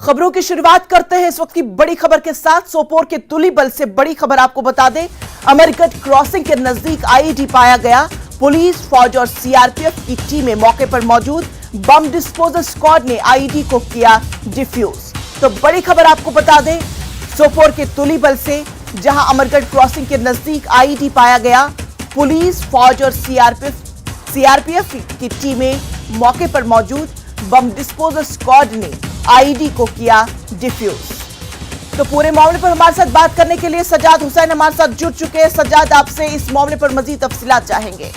खबरों की शुरुआत करते हैं इस वक्त की बड़ी खबर के साथ। सोपोर के तुलीबल से बड़ी खबर आपको बता दें, अमरगढ़ क्रॉसिंग के नजदीक आईईडी पाया गया। पुलिस, फौज और सीआरपीएफ की टीमें मौके पर मौजूद। बम डिस्पोजल स्क्वाड ने आईईडी को किया डिफ्यूज। तो बड़ी खबर आपको बता दें, सोपोर के तुलीबल से जहां अमरगढ़ क्रॉसिंग के नजदीक आईईडी पाया गया, पुलिस, फौज और सीआरपीएफ की टीमें मौके पर मौजूद। बम डिस्पोजल स्क्वाड ने आईईडी को किया डिफ्यूज। तो पूरे मामले पर हमारे साथ बात करने के लिए सज्जाद हुसैन हमारे साथ जुड़ चुके हैं। सज्जाद, आपसे इस मामले पर मजीद तफसीलात चाहेंगे।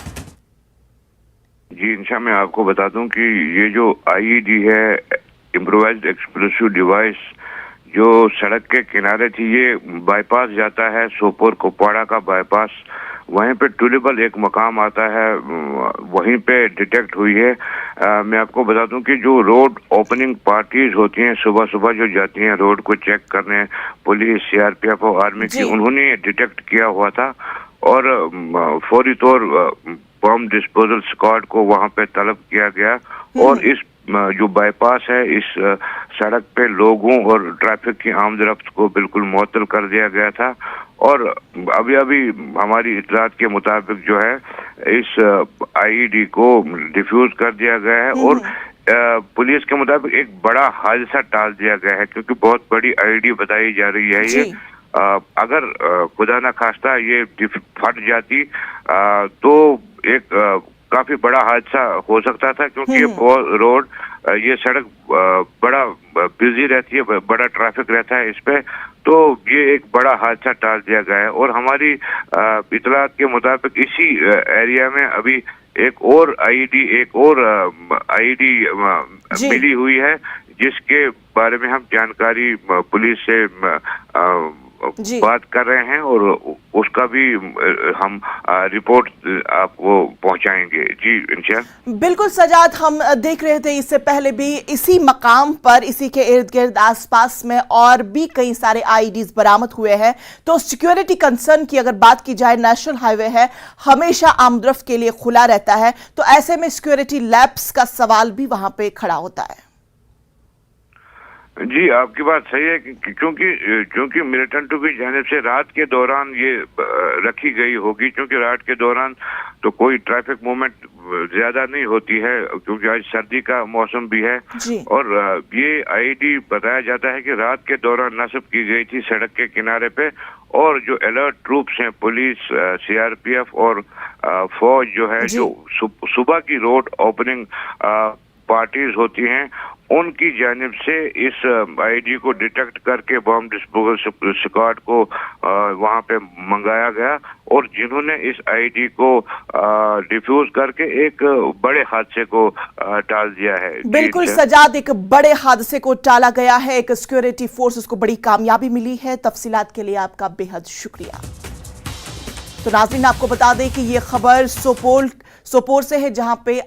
जी इंशा, मैं आपको बता दूं कि ये जो आईईडी है, इम्प्रोवाइज्ड एक्सप्लोसिव डिवाइस, जो सड़क के किनारे थी, ये बाईपास जाता है, सोपोर कुपवाड़ा का बाईपास, वहीं पे तुलीबल एक मकाम आता है, वहीं पे डिटेक्ट हुई है। मैं आपको बता दूं कि जो रोड ओपनिंग पार्टीज होती हैं, सुबह सुबह जो जाती हैं रोड को चेक करने, पुलिस, सीआरपीएफ और आर्मी की, उन्होंने डिटेक्ट किया हुआ था और फौरी तौर बम डिस्पोजल स्क्वाड को वहां पे तलब किया गया और इस जो बाईपास है, इस सड़क पे लोगों और ट्रैफिक की आमदरफ्त को बिल्कुल मुअत्तल कर दिया गया था। और अभी हमारी इतलात के मुताबिक जो है इस आईईडी को डिफ्यूज कर दिया गया है और पुलिस के मुताबिक एक बड़ा हादसा टाल दिया गया है, क्योंकि बहुत बड़ी आईईडी बताई जा रही है ये। अगर खुदा न खास्ता ये फट जाती तो एक काफी बड़ा हादसा हो सकता था, क्योंकि ये रोड, ये सड़क बड़ा बिजी रहती है, बड़ा ट्रैफिक रहता है इस पे, तो ये एक बड़ा हादसा टाल दिया गया है। और हमारी इतलात के मुताबिक इसी एरिया में अभी एक और आईईडी मिली हुई है, जिसके बारे में हम जानकारी पुलिस से बात कर रहे हैं और उसका भी हम रिपोर्ट आपको पहुंचाएंगे। जी इंशा। बिल्कुल सजाद, हम देख रहे थे इससे पहले भी इसी मकाम पर, इसी के इर्द गिर्द आसपास में और भी कई सारे आईईडीज बरामद हुए हैं। तो सिक्योरिटी कंसर्न की अगर बात की जाए, नेशनल हाईवे है, हमेशा आमदरफ्त के लिए खुला रहता है, तो ऐसे में सिक्योरिटी लैप्स का सवाल भी वहां पे खड़ा होता है। जी आपकी बात सही है, क्योंकि मिलिटेंट की जानिब से रात के दौरान ये रखी गई होगी, क्योंकि रात के दौरान तो कोई ट्रैफिक मूवमेंट ज्यादा नहीं होती है, क्योंकि आज सर्दी का मौसम भी है। और ये आईईडी बताया जाता है कि रात के दौरान नस्ब की गई थी सड़क के किनारे पे, और जो अलर्ट ट्रूप्स हैं, पुलिस, सीआरपीएफ और फौज जो है, जो सुबह की रोड ओपनिंग पार्टीज होती हैं, उनकी जानिब से इस आईईडी को डिटेक्ट करके बम डिस्पोजल स्क्वाड को वहां पे मंगाया गया, और जिन्होंने इस आईईडी को डिफ्यूज करके एक बड़े हादसे को टाल दिया है। बिल्कुल सजाद, एक बड़े हादसे को टाला गया है, एक सिक्योरिटी फोर्स को बड़ी कामयाबी मिली है। तफसीलात के लिए आपका बेहद शुक्रिया। तो नाज़रीन, आपको बता दें कि ये खबर सोपोर से है, जहां पे